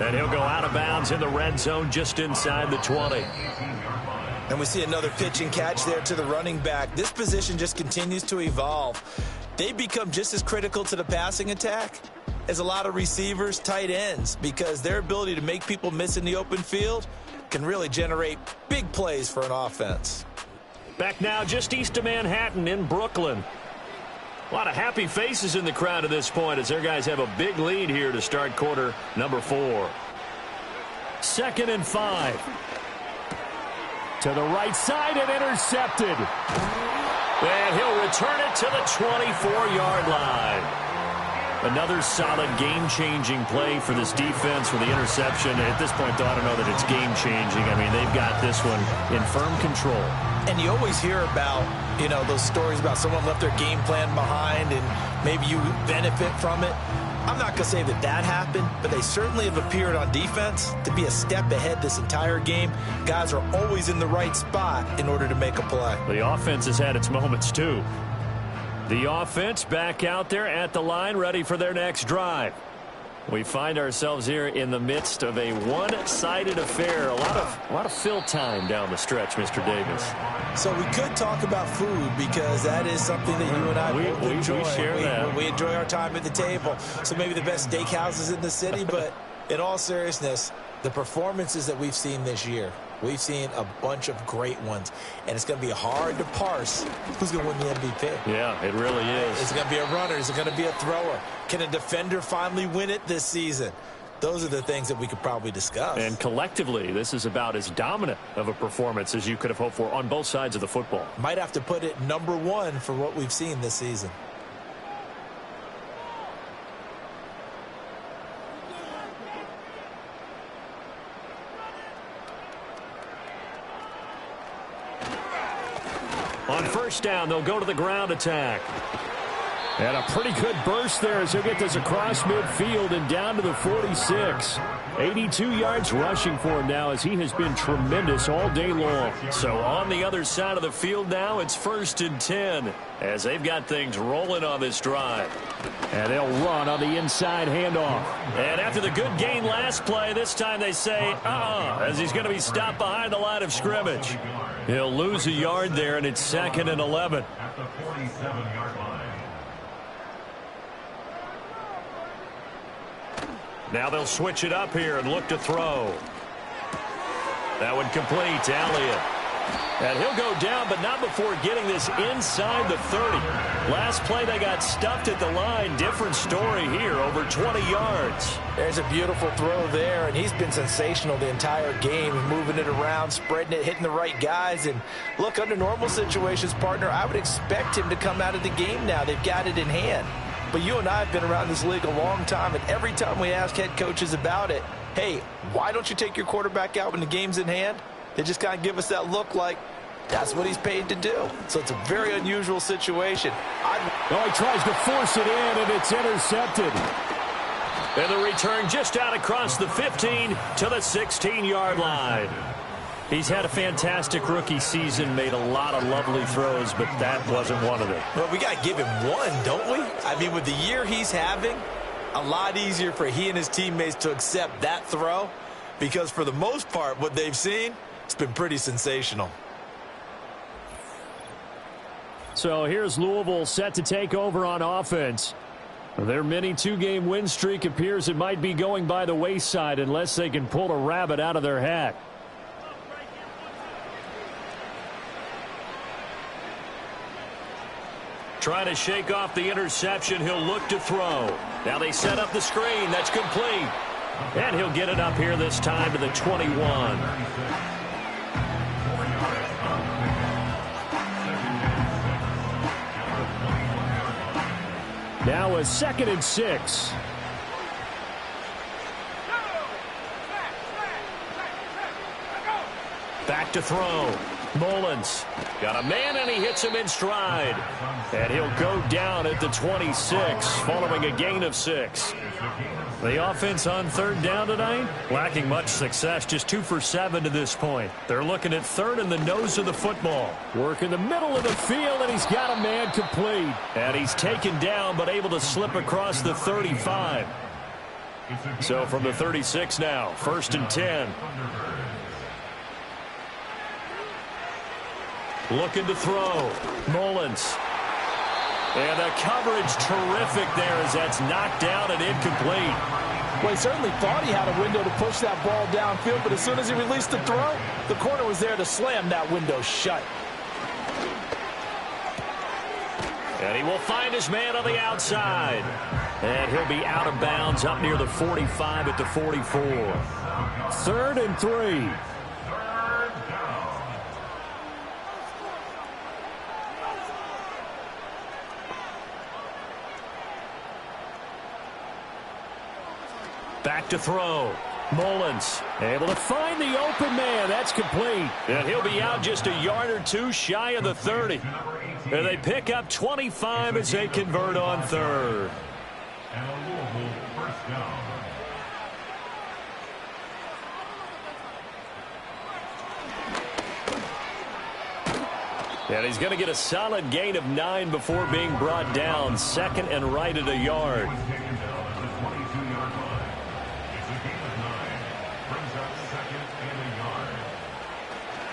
And he'll go out of bounds in the red zone just inside the 20. And we see another pitch and catch there to the running back. This position just continues to evolve. They become just as critical to the passing attack as a lot of receivers, tight ends, because their ability to make people miss in the open field can really generate big plays for an offense. Back now just east of Manhattan in Brooklyn. A lot of happy faces in the crowd at this point as their guys have a big lead here to start quarter number 4. 2nd and 5. To the right side and intercepted. And he'll return it to the 24-yard line. Another solid game-changing play for this defense with the interception. At this point, though, I don't know that it's game-changing. I mean, they've got this one in firm control. And you always hear about, you know, those stories about someone left their game plan behind and maybe you benefit from it. I'm not going to say that that happened, but they certainly have appeared on defense to be a step ahead this entire game. Guys are always in the right spot in order to make a play. The offense has had its moments, too. The offense back out there at the line, ready for their next drive. We find ourselves here in the midst of a one-sided affair. A lot of fill time down the stretch, Mr. Davis. So we could talk about food because that is something that you and I both enjoy. We share that. We enjoy our time at the table. So maybe the best steakhouses in the city, but in all seriousness, the performances that we've seen this year, we've seen a bunch of great ones, and it's going to be hard to parse who's going to win the MVP. Yeah, it really is. Is it going to be a runner? Is it going to be a thrower? Can a defender finally win it this season? Those are the things that we could probably discuss. And collectively, this is about as dominant of a performance as you could have hoped for on both sides of the football. Might have to put it number 1 for what we've seen this season. On first down, they'll go to the ground attack. And a pretty good burst there as he'll get this across midfield and down to the 46. 82 yards rushing for him now as he has been tremendous all day long. So on the other side of the field now, it's 1st and 10 as they've got things rolling on this drive. And they'll run on the inside handoff. And after the good gain last play, this time they say, as he's going to be stopped behind the line of scrimmage. He'll lose a yard there, and it's 2nd and 11. At the 47-yard line. Now they'll switch it up here and look to throw. That one complete to Elliott. And he'll go down, but not before getting this inside the 30. Last play, they got stuffed at the line. Different story here, over 20 yards. There's a beautiful throw there, and he's been sensational the entire game, moving it around, spreading it, hitting the right guys. And look, under normal situations, partner, I would expect him to come out of the game now. They've got it in hand. But you and I have been around this league a long time, and every time we ask head coaches about it, hey, why don't you take your quarterback out when the game's in hand? They just kind of give us that look like that's what he's paid to do. So it's a very unusual situation. He tries to force it in, and it's intercepted. And the return just out across the 15 to the 16-yard line. He's had a fantastic rookie season, made a lot of lovely throws, but that wasn't one of them. Well, we got to give him one, don't we? I mean, with the year he's having, a lot easier for he and his teammates to accept that throw because for the most part, what they've seen, it's been pretty sensational. So here's Louisville set to take over on offense. Their mini 2-game win streak appears it might be going by the wayside unless they can pull a rabbit out of their hat. Trying to shake off the interception. He'll look to throw. Now they set up the screen. That's complete. And he'll get it up here this time to the 21. Now a 2nd and 6. Back to throw. Mullins got a man, and he hits him in stride. And he'll go down at the 26 following a gain of 6. The offense on 3rd down tonight, lacking much success, just 2 for 7 to this point. They're looking at 3rd in the nose of the football. Work in the middle of the field, and he's got a man complete. And he's taken down, but able to slip across the 35. So from the 36 now, 1st and 10. Looking to throw. Mullins. And the coverage terrific there as that's knocked down and incomplete. Well, he certainly thought he had a window to push that ball downfield, but as soon as he released the throw, the corner was there to slam that window shut. And he will find his man on the outside. And he'll be out of bounds up near the 45 at the 44. 3rd and 3. Back to throw. Mullins able to find the open man. That's complete. And he'll be out just a yard or two shy of the 30. And they pick up 25 as they convert on 3rd. And a Louisville first down. And he's going to get a solid gain of 9 before being brought down. 2nd and right at a yard.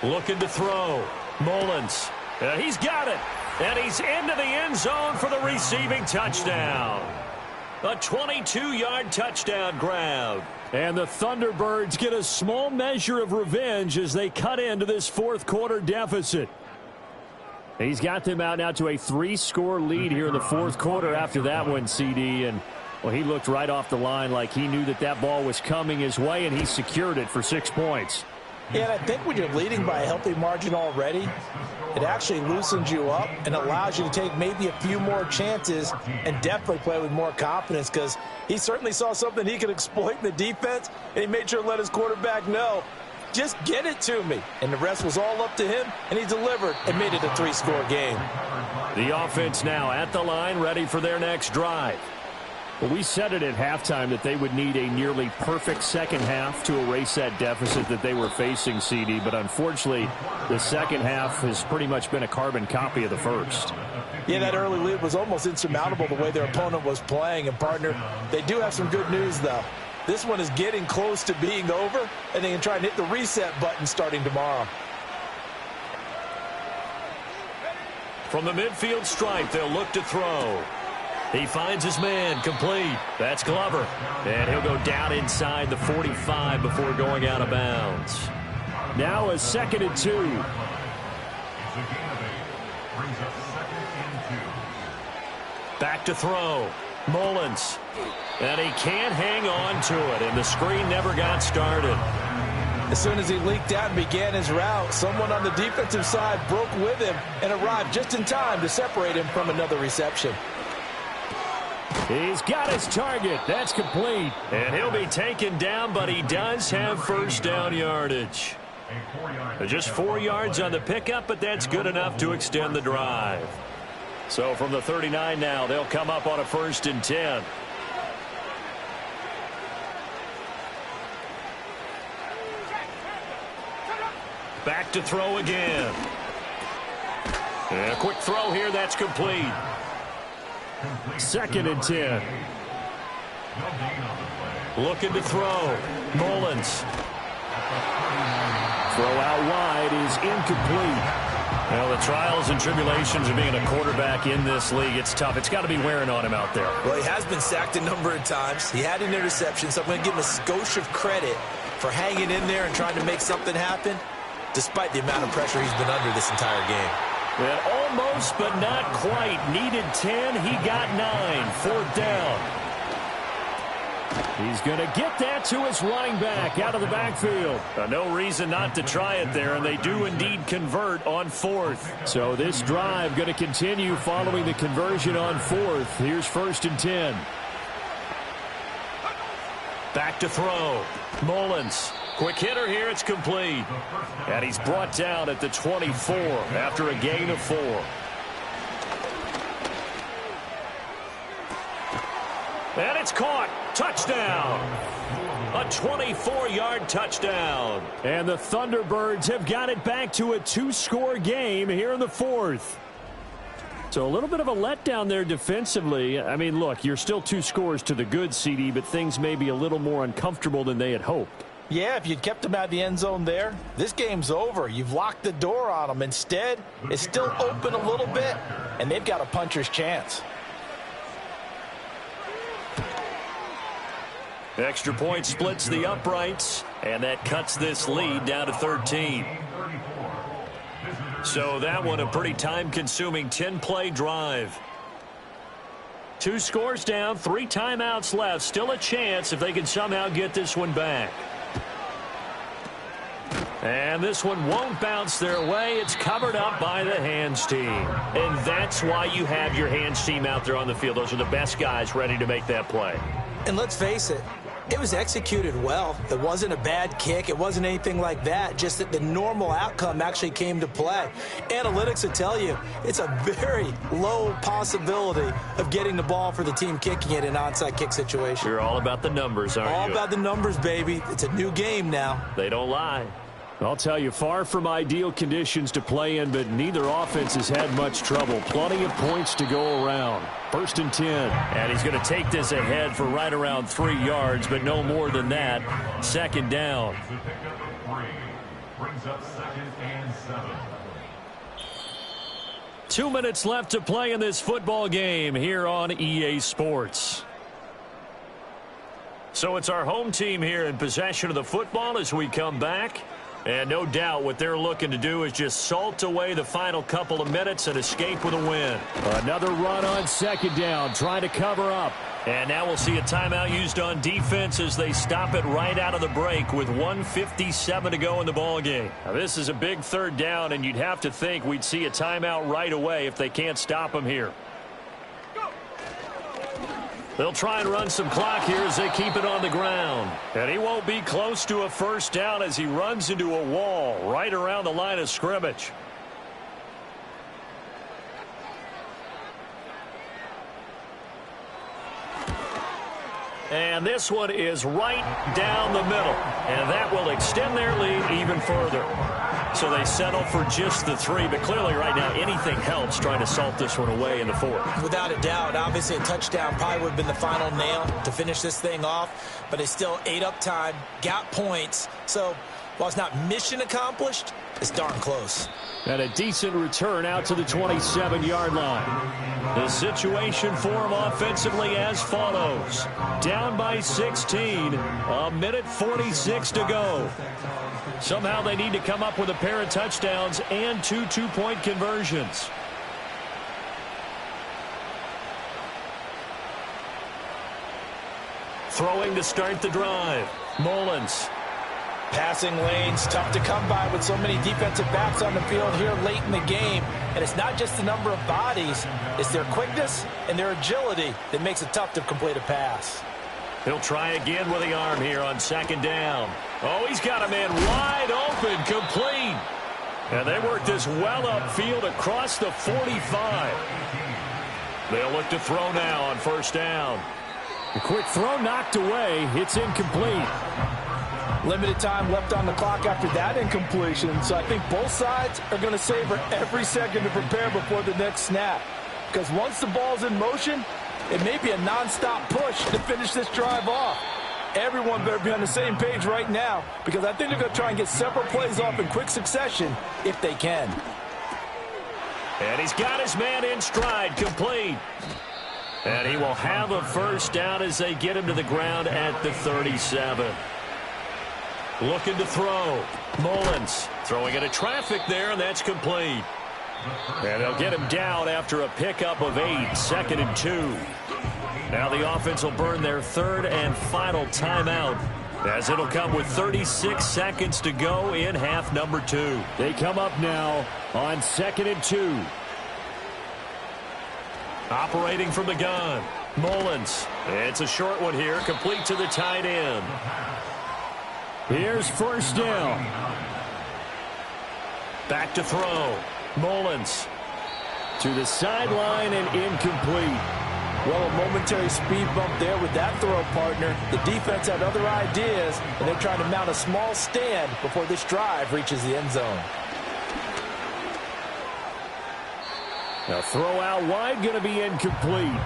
Looking to throw. Mullins. He's got it. And he's into the end zone for the receiving touchdown. A 22-yard touchdown grab. And the Thunderbirds get a small measure of revenge as they cut into this 4th quarter deficit. He's got them out now to a 3-score lead here in the 4th quarter after that one, CD. And, well, he looked right off the line like he knew that that ball was coming his way, and he secured it for 6 points. Yeah, and I think when you're leading by a healthy margin already, it actually loosens you up and allows you to take maybe a few more chances and definitely play with more confidence, because he certainly saw something he could exploit in the defense, and he made sure to let his quarterback know, just get it to me. And the rest was all up to him, and he delivered and made it a 3-score game. The offense now at the line, ready for their next drive. Well, we said it at halftime that they would need a nearly perfect second half to erase that deficit that they were facing, CD. But unfortunately, the second half has pretty much been a carbon copy of the first. Yeah, that early lead was almost insurmountable the way their opponent was playing. And, partner, they do have some good news, though. This one is getting close to being over, and they can try and hit the reset button starting tomorrow. From the midfield stripe, they'll look to throw. He finds his man, complete. That's Glover. And he'll go down inside the 45 before going out of bounds. Now a 2nd and 2. It's a gain of 8. Brings up 2nd and 2. Back to throw. Mullins. And he can't hang on to it, and the screen never got started. As soon as he leaked out and began his route, someone on the defensive side broke with him and arrived just in time to separate him from another reception. He's got his target. That's complete. And he'll be taken down, but he does have first down yardage. Just 4 yards on the pickup, but that's good enough to extend the drive. So from the 39 now, they'll come up on a 1st and 10. Back to throw again. And a quick throw here, that's complete. 2nd and 10. Looking to throw. Mullins. Throw out wide is incomplete. Well, the trials and tribulations of being a quarterback in this league, it's tough. It's got to be wearing on him out there. Well, he has been sacked a number of times. He had an interception, so I'm going to give him a skosh of credit for hanging in there and trying to make something happen, despite the amount of pressure he's been under this entire game. And almost, but not quite. Needed 10. He got 9. 4th down. He's going to get that to his running back out of the backfield. No reason not to try it there, and they do indeed convert on 4th. So this drive going to continue following the conversion on 4th. Here's 1st and 10. Back to throw. Mullins. Quick hitter here. It's complete. And he's brought down at the 24 after a gain of 4. And it's caught. Touchdown. A 24-yard touchdown. And the Thunderbirds have got it back to a 2-score game here in the 4th. So a little bit of a letdown there defensively. I mean, look, you're still 2 scores to the good, CD, but things may be a little more uncomfortable than they had hoped. Yeah, if you'd kept him out of the end zone there, this game's over. You've locked the door on him. Instead, it's still open a little bit, and they've got a puncher's chance. Extra point splits the uprights, and that cuts this lead down to 13. So that one a pretty time-consuming 10-play drive. 2 scores down, 3 timeouts left. Still a chance if they can somehow get this one back. And this one won't bounce their way. It's covered up by the hands team. And that's why you have your hands team out there on the field. Those are the best guys ready to make that play. And let's face it, it was executed well. It wasn't a bad kick. It wasn't anything like that. Just that the normal outcome actually came to play. Analytics will tell you it's a very low possibility of getting the ball for the team kicking it in an onside kick situation. You're all about the numbers, aren't you? All about the numbers, baby. It's a new game now. They don't lie. I'll tell you, far from ideal conditions to play in, but neither offense has had much trouble. Plenty of points to go around. 1st and 10. And he's going to take this ahead for right around 3 yards, but no more than that. 2nd down. The pickup of 3 brings up 2nd and 7. 2 minutes left to play in this football game here on EA Sports. So it's our home team here in possession of the football as we come back. And no doubt what they're looking to do is just salt away the final couple of minutes and escape with a win. Another run on 2nd down, trying to cover up. And now we'll see a timeout used on defense as they stop it right out of the break with 1:57 to go in the ballgame. Now this is a big 3rd down, and you'd have to think we'd see a timeout right away if they can't stop them here. They'll try and run some clock here as they keep it on the ground. And he won't be close to a 1st down as he runs into a wall right around the line of scrimmage. And this one is right down the middle. And that will extend their lead even further. So they settle for just the 3, but clearly right now anything helps trying to salt this one away in the 4th. Without a doubt, obviously a touchdown probably would have been the final nail to finish this thing off, but they still ate up time, got points. So while it's not mission accomplished, it's darn close. And a decent return out to the 27-yard line. The situation for them offensively as follows. Down by 16, 1:46 to go. Somehow they need to come up with a pair of touchdowns and 2 two-point conversions. Throwing to start the drive. Mullins. Passing lanes, tough to come by with so many defensive backs on the field here late in the game. And it's not just the number of bodies, it's their quickness and their agility that makes it tough to complete a pass. He'll try again with the arm here on 2nd down. Oh, he's got a man wide open, complete. And they work this well upfield across the 45. They'll look to throw now on 1st down. A quick throw knocked away. It's incomplete. Limited time left on the clock after that incompletion, so I think both sides are going to savor every second to prepare before the next snap. Because once the ball's in motion, it may be a non-stop push to finish this drive off. Everyone better be on the same page right now, because I think they're going to try and get several plays off in quick succession if they can. And he's got his man in stride, complete. And he will have a 1st down as they get him to the ground at the 37. Looking to throw. Mullins throwing into traffic there, and that's complete. And they'll get him down after a pickup of 8, 2nd and 2. Now the offense will burn their 3rd and final timeout, as it'll come with 36 seconds to go in half number 2. They come up now on 2nd and 2. Operating from the gun. Mullins. It's a short one here, complete to the tight end. Here's 1st down. Back to throw. Mullins. To the sideline and incomplete. Well, a momentary speed bump there with that throw, partner. The defense had other ideas, and they're trying to mount a small stand before this drive reaches the end zone. Now throw out wide, going to be incomplete.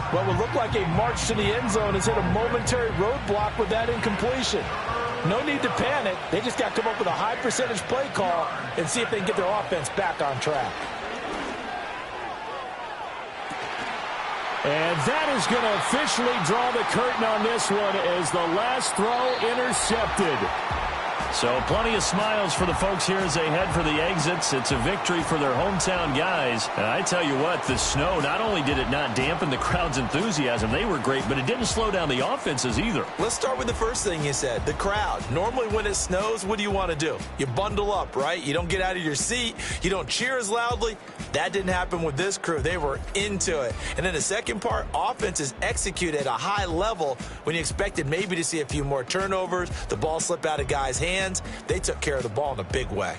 What would look like a march to the end zone has hit a momentary roadblock with that incompletion. No need to panic. They just got to come up with a high percentage play call and see if they can get their offense back on track. And that is going to officially draw the curtain on this one as the last throw intercepted. So plenty of smiles for the folks here as they head for the exits. It's a victory for their hometown guys. And I tell you what, the snow, not only did it not dampen the crowd's enthusiasm, they were great, but it didn't slow down the offenses either. Let's start with the first thing you said, the crowd. Normally when it snows, what do you want to do? You bundle up, right? You don't get out of your seat. You don't cheer as loudly. That didn't happen with this crew. They were into it. And then the second part, offenses execute at a high level when you expected maybe to see a few more turnovers, the ball slip out of guys' hands. They took care of the ball in a big way.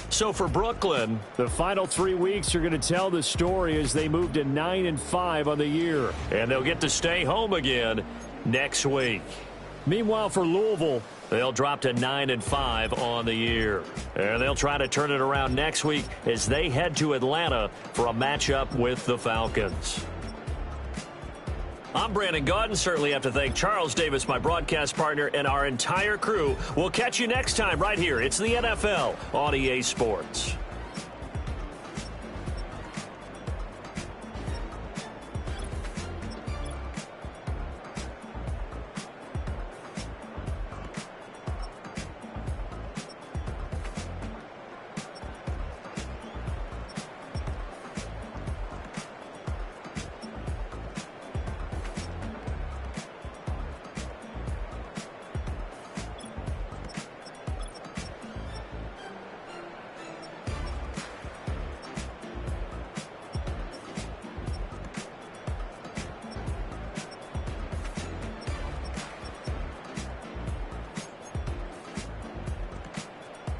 So for Brooklyn, the final 3 weeks are going to tell the story as they move to 9-5 on the year. And they'll get to stay home again next week. Meanwhile, for Louisville, they'll drop to 9-5 on the year. And they'll try to turn it around next week as they head to Atlanta for a matchup with the Falcons. I'm Brandon Gaudin. Certainly have to thank Charles Davis, my broadcast partner, and our entire crew. We'll catch you next time right here. It's the NFL on EA Sports.